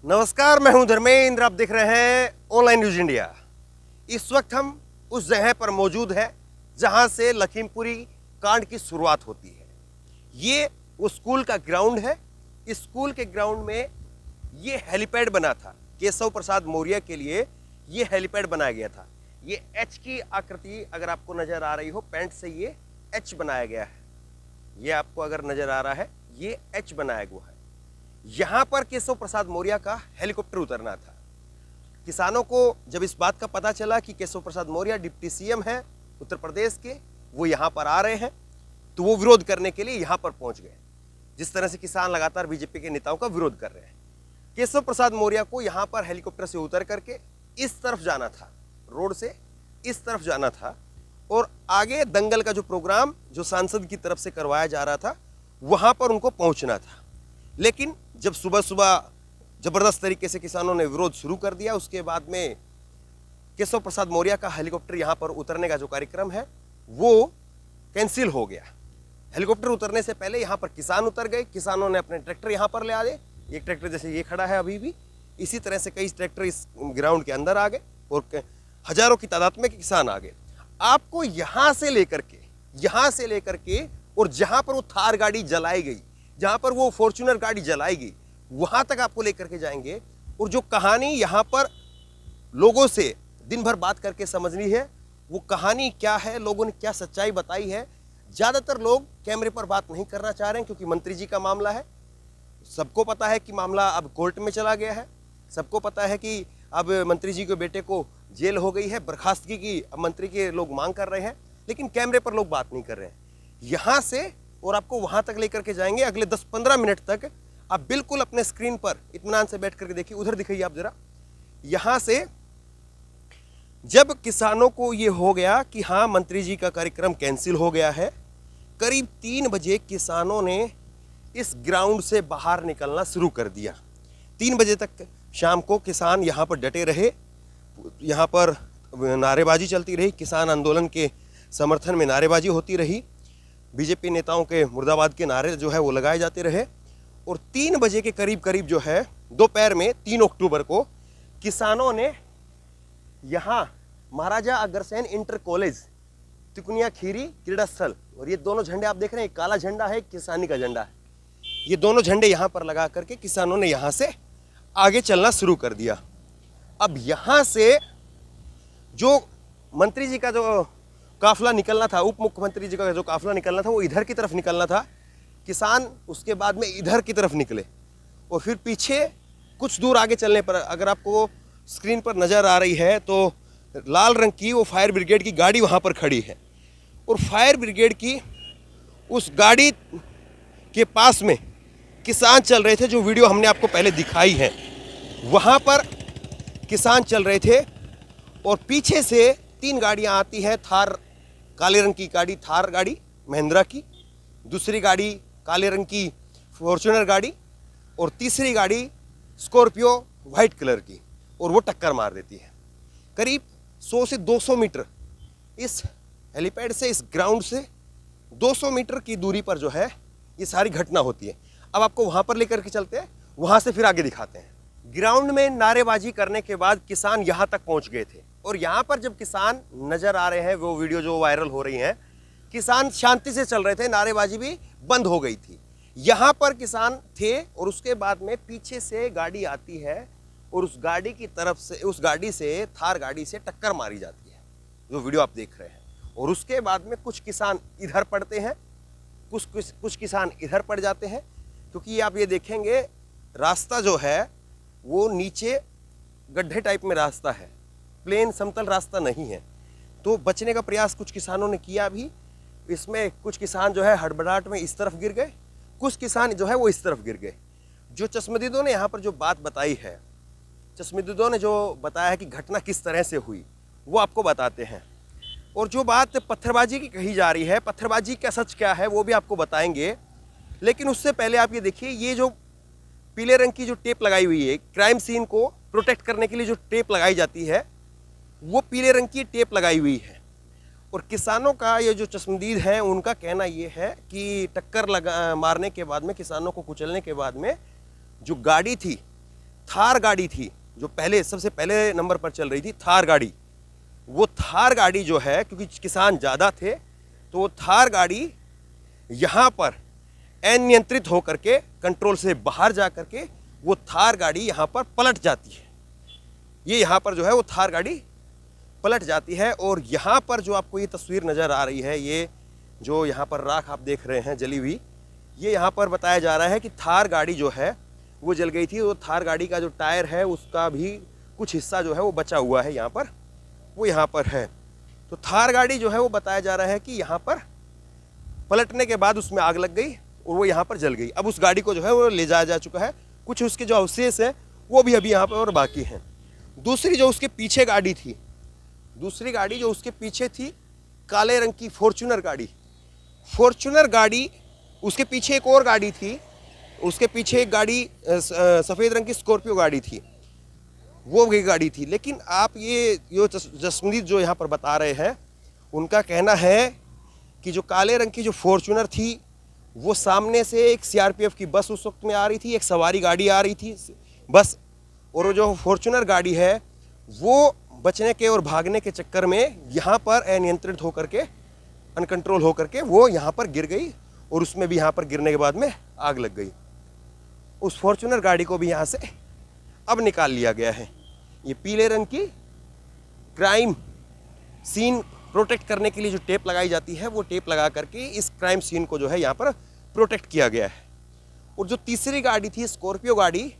नमस्कार, मैं हूं धर्मेंद्र। आप देख रहे हैं ऑनलाइन न्यूज इंडिया। इस वक्त हम उस जगह पर मौजूद हैं जहां से लखीमपुरी कांड की शुरुआत होती है। ये वो स्कूल का ग्राउंड है। इस स्कूल के ग्राउंड में ये हेलीपैड बना था। केशव प्रसाद मौर्य के लिए ये हेलीपैड बनाया गया था। ये एच की आकृति अगर आपको नजर आ रही हो, पैंट से ये एच बनाया गया है। ये आपको अगर नजर आ रहा है, ये एच बनाया हुआ है। यहां पर केशव प्रसाद मौर्य का हेलीकॉप्टर उतरना था। किसानों को जब इस बात का पता चला कि केशव प्रसाद मौर्य डिप्टी सीएम है उत्तर प्रदेश के, वो यहां पर आ रहे हैं, तो वो विरोध करने के लिए यहां पर पहुंच गए। जिस तरह से किसान लगातार बीजेपी के नेताओं का विरोध कर रहे हैं, केशव प्रसाद मौर्य को यहां पर हेलीकॉप्टर से उतर करके इस तरफ जाना था, रोड से इस तरफ जाना था, और आगे दंगल का जो प्रोग्राम जो सांसद की तरफ से करवाया जा रहा था वहां पर उनको पहुंचना था। लेकिन जब सुबह सुबह जबरदस्त तरीके से किसानों ने विरोध शुरू कर दिया, उसके बाद में केशव प्रसाद मौर्य का हेलीकॉप्टर यहां पर उतरने का जो कार्यक्रम है वो कैंसिल हो गया। हेलीकॉप्टर उतरने से पहले यहां पर किसान उतर गए। किसानों ने अपने ट्रैक्टर यहां पर ले आए। एक ट्रैक्टर जैसे ये खड़ा है अभी भी, इसी तरह से कई ट्रैक्टर इस ग्राउंड के अंदर आ गए और हजारों की तादाद में किसान आ गए। आपको यहां से लेकर के और जहां पर वो थार गाड़ी जलाई गई, जहां पर वो फॉर्च्यूनर गाड़ी जलाई गई, वहां तक आपको लेकर के जाएंगे। और जो कहानी यहां पर लोगों से दिन भर बात करके समझनी है, वो कहानी क्या है, लोगों ने क्या सच्चाई बताई है। ज्यादातर लोग कैमरे पर बात नहीं करना चाह रहे हैं क्योंकि मंत्री जी का मामला है। सबको पता है कि मामला अब कोर्ट में चला गया है। सबको पता है कि अब मंत्री जी के बेटे को जेल हो गई है, बर्खास्तगी की मंत्री के लोग मांग कर रहे हैं, लेकिन कैमरे पर लोग बात नहीं कर रहे हैं। यहां से और आपको वहां तक लेकर के जाएंगे। अगले 10-15 मिनट तक आप बिल्कुल अपने स्क्रीन पर इत्मीनान से बैठ करके देखिए। उधर दिखाइए आप जरा। यहां से जब किसानों को ये हो गया कि हाँ, मंत्री जी का कार्यक्रम कैंसिल हो गया है, करीब 3 बजे किसानों ने इस ग्राउंड से बाहर निकलना शुरू कर दिया। 3 बजे तक शाम को किसान यहाँ पर डटे रहे। यहाँ पर नारेबाजी चलती रही, किसान आंदोलन के समर्थन में नारेबाजी होती रही। बीजेपी नेताओं के मुर्दाबाद के नारे जो है वो लगाए जाते रहे। और 3 बजे के करीब जो है दोपहर में 3 अक्टूबर को किसानों ने यहाँ महाराजा अग्रसेन इंटर कॉलेज, तिकुनिया खीरी क्रीड़ा स्थल, और ये दोनों झंडे आप देख रहे हैं, एक काला झंडा है, एक किसानी का झंडा है, ये दोनों झंडे यहाँ पर लगा करके किसानों ने यहाँ से आगे चलना शुरू कर दिया। अब यहाँ से जो मंत्री जी का जो काफिला निकलना था, उप मुख्यमंत्री जी का जो काफिला निकलना था, वो इधर की तरफ निकलना था। किसान उसके बाद में इधर की तरफ निकले और फिर पीछे कुछ दूर आगे चलने पर, अगर आपको स्क्रीन पर नज़र आ रही है तो लाल रंग की वो फायर ब्रिगेड की गाड़ी वहाँ पर खड़ी है। और फायर ब्रिगेड की उस गाड़ी के पास में किसान चल रहे थे, जो वीडियो हमने आपको पहले दिखाई है, वहाँ पर किसान चल रहे थे। और पीछे से 3 गाड़ियाँ आती हैं। थार, काले रंग की गाड़ी थार गाड़ी महिंद्रा की, दूसरी गाड़ी काले रंग की फॉर्च्यूनर गाड़ी, और तीसरी गाड़ी स्कॉर्पियो वाइट कलर की, और वो टक्कर मार देती है। करीब 100 से 200 मीटर इस हेलीपैड से, इस ग्राउंड से 200 मीटर की दूरी पर जो है ये सारी घटना होती है। अब आपको वहाँ पर लेकर के चलते हैं, वहाँ से फिर आगे दिखाते हैं। ग्राउंड में नारेबाजी करने के बाद किसान यहाँ तक पहुँच गए थे। और यहाँ पर जब किसान नजर आ रहे हैं, वो वीडियो जो वायरल हो रही हैं, किसान शांति से चल रहे थे, नारेबाजी भी बंद हो गई थी। यहाँ पर किसान थे और उसके बाद में पीछे से गाड़ी आती है और उस गाड़ी की तरफ से, उस गाड़ी से, थार गाड़ी से टक्कर मारी जाती है, जो वीडियो आप देख रहे हैं। और उसके बाद में कुछ किसान इधर पड़ते हैं, कुछ किसान इधर पड़ जाते हैं, क्योंकि आप ये देखेंगे रास्ता जो है वो नीचे गड्ढे टाइप में रास्ता है, प्लेन समतल रास्ता नहीं है। तो बचने का प्रयास कुछ किसानों ने किया भी। इसमें कुछ किसान जो है हड़बड़ाहट में इस तरफ गिर गए, कुछ किसान जो है वो इस तरफ गिर गए। जो चश्मदीदों ने यहाँ पर जो बात बताई है, चश्मदीदों ने जो बताया है कि घटना किस तरह से हुई, वो आपको बताते हैं। और जो बात पत्थरबाजी की कही जा रही है, पत्थरबाजी का सच क्या है वो भी आपको बताएंगे। लेकिन उससे पहले आप ये देखिए, ये जो पीले रंग की जो टेप लगाई हुई है, क्राइम सीन को प्रोटेक्ट करने के लिए जो टेप लगाई जाती है, वो पीले रंग की टेप लगाई हुई है। और किसानों का ये जो चश्मदीद है, उनका कहना ये है कि टक्कर मारने के बाद में, किसानों को कुचलने के बाद में जो गाड़ी थी थार गाड़ी थी जो पहले सबसे पहले नंबर पर चल रही थी, थार गाड़ी, वो थार गाड़ी जो है, क्योंकि किसान ज़्यादा थे तो वो थार गाड़ी यहाँ पर अनियंत्रित होकर के कंट्रोल से बाहर जा करके वो थार गाड़ी यहाँ पर पलट जाती है। ये यहाँ पर जो है वो थार गाड़ी पलट जाती है। और यहाँ पर जो आपको ये तस्वीर नज़र आ रही है, ये जो यहाँ पर राख आप देख रहे हैं जली हुई, ये यहाँ पर बताया जा रहा है कि थार गाड़ी जो है वो जल गई थी। वो थार गाड़ी का जो टायर है उसका भी कुछ हिस्सा जो है वो बचा हुआ है, यहाँ पर वो यहाँ पर है। तो थार गाड़ी जो है वो बताया जा रहा है कि यहाँ पर पलटने के बाद उसमें आग लग गई और वो यहाँ पर जल गई। अब उस गाड़ी को जो है वो ले जाया जा चुका है, कुछ उसके जो अवशेष हैं वो भी अभी यहाँ पर और बाकी हैं। दूसरी जो उसके पीछे गाड़ी थी, दूसरी गाड़ी जो उसके पीछे थी, काले रंग की फॉर्च्यूनर गाड़ी, फॉर्च्यूनर गाड़ी, उसके पीछे एक और गाड़ी थी, उसके पीछे एक गाड़ी सफ़ेद रंग की स्कॉर्पियो गाड़ी थी, वो भी गाड़ी थी। लेकिन आप ये जसमीत जो यहाँ पर बता रहे हैं, उनका कहना है कि जो काले रंग की जो फॉर्च्यूनर थी वो सामने से एक सीआरपीएफ की बस उस वक्त में आ रही थी, एक सवारी गाड़ी आ रही थी बस, और जो फॉर्च्यूनर गाड़ी है वो बचने के और भागने के चक्कर में यहाँ पर अनियंत्रित होकर के, अनकंट्रोल होकर के वो यहाँ पर गिर गई और उसमें भी यहाँ पर गिरने के बाद में आग लग गई। उस फॉर्च्यूनर गाड़ी को भी यहाँ से अब निकाल लिया गया है। ये पीले रंग की क्राइम सीन प्रोटेक्ट करने के लिए जो टेप लगाई जाती है, वो टेप लगा करके इस क्राइम सीन को जो है यहाँ पर प्रोटेक्ट किया गया है। और जो तीसरी गाड़ी थी स्कॉर्पियो गाड़ी,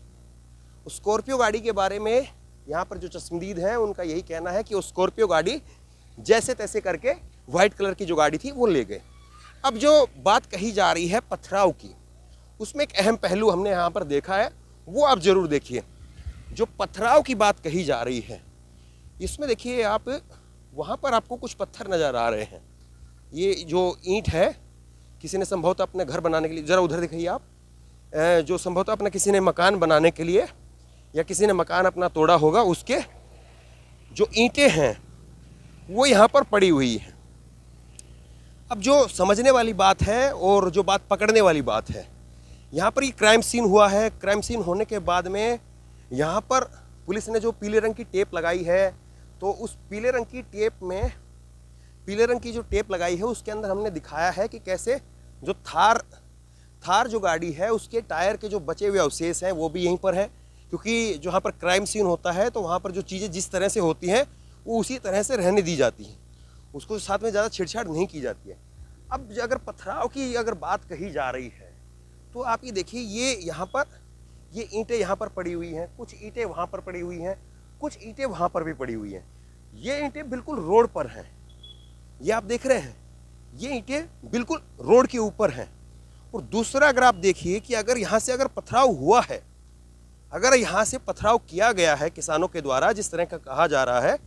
उस स्कॉर्पियो गाड़ी के बारे में यहाँ पर जो चश्मदीद हैं उनका यही कहना है कि वो स्कॉर्पियो गाड़ी जैसे तैसे करके वाइट कलर की जो गाड़ी थी वो ले गए। अब जो बात कही जा रही है पथराव की, उसमें एक अहम पहलू हमने यहाँ पर देखा है, वो आप ज़रूर देखिए। जो पथराव की बात कही जा रही है, इसमें देखिए आप, वहाँ पर आपको कुछ पत्थर नज़र आ रहे हैं। ये जो ईंट है, किसी ने संभवतः अपने घर बनाने के लिए, ज़रा उधर दिखाइए आप, जो संभवतः अपना किसी ने मकान बनाने के लिए या किसी ने मकान अपना तोड़ा होगा, उसके जो ईंटें हैं वो यहाँ पर पड़ी हुई हैं। अब जो समझने वाली बात है और जो बात पकड़ने वाली बात है, यहाँ पर ये क्राइम सीन हुआ है। क्राइम सीन होने के बाद में यहाँ पर पुलिस ने जो पीले रंग की टेप लगाई है, तो उस पीले रंग की टेप में, पीले रंग की जो टेप लगाई है उसके अंदर हमने दिखाया है कि कैसे जो थार जो गाड़ी है उसके टायर के जो बचे हुए अवशेष हैं वो भी यहीं पर है। क्योंकि जहाँ पर क्राइम सीन होता है तो वहाँ पर जो चीज़ें जिस तरह से होती हैं वो उसी तरह से रहने दी जाती हैं, उसको साथ में ज़्यादा छेड़छाड़ नहीं की जाती है। अब अगर पथराव की अगर बात कही जा रही है तो आप ये देखिए, ये यहाँ पर ये ईंटें यहाँ पर पड़ी हुई हैं, कुछ ईंटें वहाँ पर पड़ी हुई हैं, कुछ ईंटें वहाँ पर भी पड़ी हुई हैं। ये ईंटें बिल्कुल रोड पर हैं, ये आप देख रहे हैं, ये ईंटें बिल्कुल रोड के ऊपर हैं। और दूसरा अगर आप देखिए कि अगर यहाँ से अगर पथराव हुआ है, अगर यहाँ से पथराव किया गया है किसानों के द्वारा जिस तरह का कहा जा रहा है,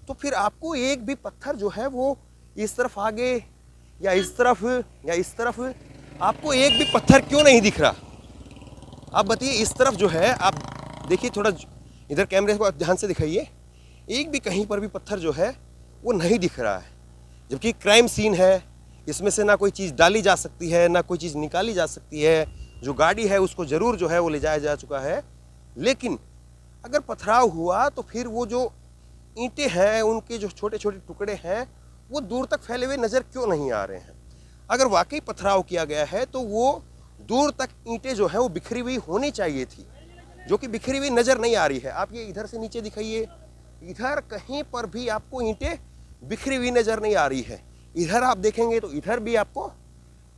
तो फिर आपको एक भी पत्थर जो है वो इस तरफ आगे या इस तरफ आपको एक भी पत्थर क्यों नहीं दिख रहा? आप बताइए। इस तरफ जो है आप देखिए, थोड़ा इधर कैमरे को ध्यान से दिखाइए, एक भी कहीं पर भी पत्थर जो है वो नहीं दिख रहा है। जबकि क्राइम सीन है, इसमें से ना कोई चीज़ डाली जा सकती है ना कोई चीज़ निकाली जा सकती है। जो गाड़ी है उसको ज़रूर जो है वो ले जाया जा चुका है, लेकिन अगर पथराव हुआ तो फिर वो जो ईंटें हैं उनके जो छोटे छोटे टुकड़े हैं वो दूर तक फैले हुए नज़र क्यों नहीं आ रहे हैं? अगर वाकई पथराव किया गया है तो वो दूर तक ईंटें जो है वो बिखरी हुई होनी चाहिए थी, जो कि बिखरी हुई नज़र नहीं आ रही है। आप ये इधर से नीचे दिखाइए, इधर कहीं पर भी आपको ईंटें बिखरी हुई नज़र नहीं आ रही है। इधर आप देखेंगे तो इधर भी आपको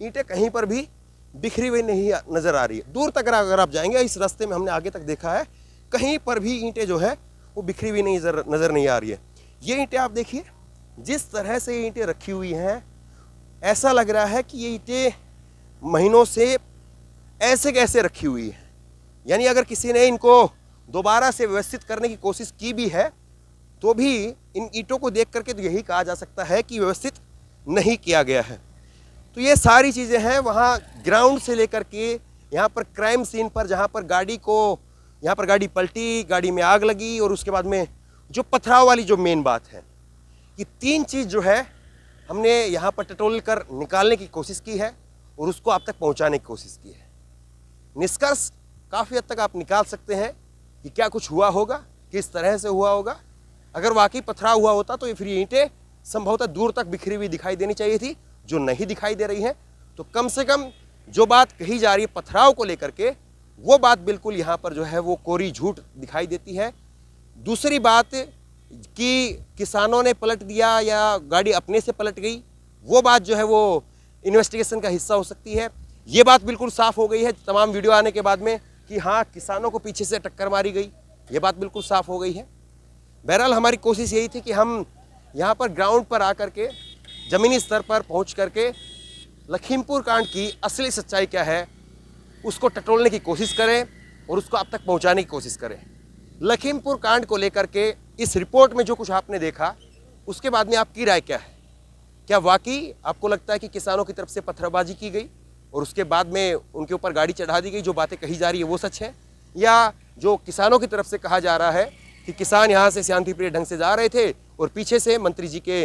ईंटें कहीं पर भी बिखरी हुई नहीं नज़र आ रही है। दूर तक अगर आप जाएंगे, इस रास्ते में हमने आगे तक देखा है, कहीं पर भी ईंटें जो है वो बिखरी हुई नहीं नज़र नहीं आ रही है। ये ईंटें आप देखिए, जिस तरह से ईंटें रखी हुई हैं, ऐसा लग रहा है कि ये ईंटें महीनों से ऐसे कैसे रखी हुई है। यानी अगर किसी ने इनको दोबारा से व्यवस्थित करने की कोशिश की भी है तो भी इन ईंटों को देख करके तो यही कहा जा सकता है कि व्यवस्थित नहीं किया गया है। तो ये सारी चीज़ें हैं वहाँ ग्राउंड से लेकर के यहाँ पर क्राइम सीन पर, जहाँ पर यहाँ पर गाड़ी पलटी, गाड़ी में आग लगी, और उसके बाद में जो पथराव वाली जो मेन बात है, ये तीन चीज़ जो है हमने यहाँ पर टटोल कर निकालने की कोशिश की है और उसको आप तक पहुँचाने की कोशिश की है। निष्कर्ष काफ़ी हद तक आप निकाल सकते हैं कि क्या कुछ हुआ होगा, किस तरह से हुआ होगा। अगर वाकई पथराव हुआ होता तो ये फिर ये ईंटें संभवतः दूर तक बिखरी हुई दिखाई देनी चाहिए थी, जो नहीं दिखाई दे रही हैं। तो कम से कम जो बात कही जा रही है पथराव को लेकर के, वो बात बिल्कुल यहाँ पर जो है वो कोरी झूठ दिखाई देती है। दूसरी बात कि किसानों ने पलट दिया या गाड़ी अपने से पलट गई, वो बात जो है वो इन्वेस्टिगेशन का हिस्सा हो सकती है। ये बात बिल्कुल साफ हो गई है तमाम वीडियो आने के बाद में कि हाँ, किसानों को पीछे से टक्कर मारी गई, ये बात बिल्कुल साफ हो गई है। बहरहाल हमारी कोशिश यही थी कि हम यहाँ पर ग्राउंड पर आकर के, ज़मीनी स्तर पर पहुँच करके लखीमपुर कांड की असली सच्चाई क्या है उसको टटोलने की कोशिश करें और उसको आप तक पहुँचाने की कोशिश करें। लखीमपुर कांड को लेकर के इस रिपोर्ट में जो कुछ आपने देखा, उसके बाद में आपकी राय क्या है? क्या वाकई आपको लगता है कि किसानों की तरफ से पत्थरबाजी की गई और उसके बाद में उनके ऊपर गाड़ी चढ़ा दी गई, जो बातें कही जा रही है वो सच है? या जो किसानों की तरफ से कहा जा रहा है कि किसान यहाँ से शांतिप्रिय ढंग से जा रहे थे और पीछे से मंत्री जी के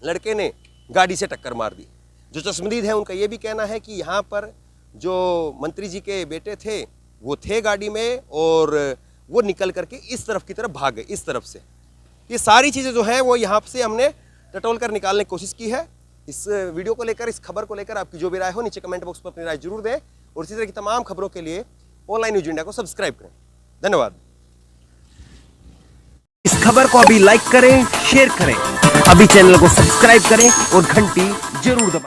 लड़के ने गाड़ी से टक्कर मार दी? जो चश्मदीद है उनका ये भी कहना है कि यहाँ पर जो मंत्री जी के बेटे थे वो थे गाड़ी में और वो निकल करके इस तरफ की तरफ भाग गए, इस तरफ से। ये सारी चीज़ें जो हैं वो यहाँ से हमने टटोल कर निकालने की कोशिश की है। इस वीडियो को लेकर, इस खबर को लेकर आपकी जो भी राय हो नीचे कमेंट बॉक्स में अपनी राय जरूर दें और इसी तरह की तमाम खबरों के लिए ऑनलाइन न्यूज़ इंडिया को सब्सक्राइब करें। धन्यवाद। इस खबर को अभी लाइक करें, शेयर करें, अभी चैनल को सब्सक्राइब करें और घंटी जरूर दबाएं।